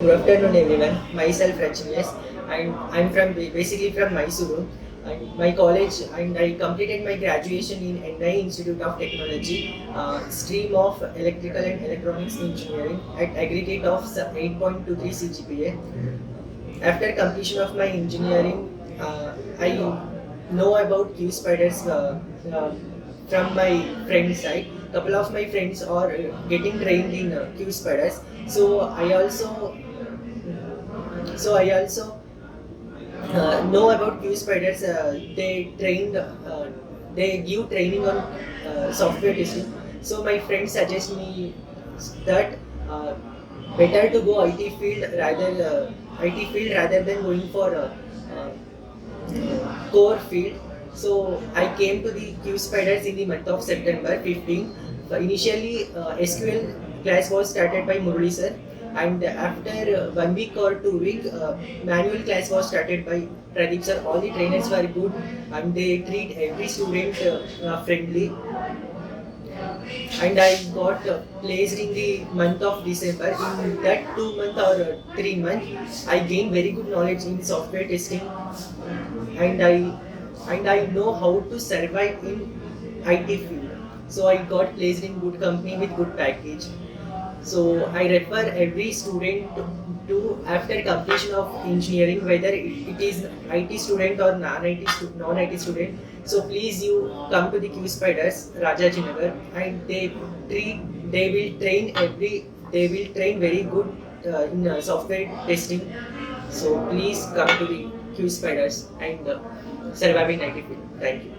Good afternoon, everyone. Myself RACHAN S, and I'm from basically from Mysuru. And my college, and I completed my graduation in NI Institute of Technology, stream of Electrical and Electronics Engineering at aggregate of 8.23 CGPA. After completion of my engineering, I know about Qspiders from my friend's side. Couple of my friends are getting trained in Qspiders. So I also know about Qspiders. They give training on software testing. So my friend suggest me that better to go IT field rather than going for core field. So I came to the Qspiders in the month of September 15. Initially, SQL class was started by Murali sir, and after 1 week or 2 week, manual class was started by Pradeep sir. All the trainers were good, and they treat every student friendly. And I got placed in the month of December. In that 2 month or 3 month, I gained very good knowledge in software testing, and I know how to survive in IT field. So I got placed in good company with good package. So I refer every student to after completion of engineering, whether it is IT student or non-IT student. So please you come to the Qspiders, Rajajinagar, and they will train very good in software testing. So please come to the Qspiders and survive in IT field. Thank you.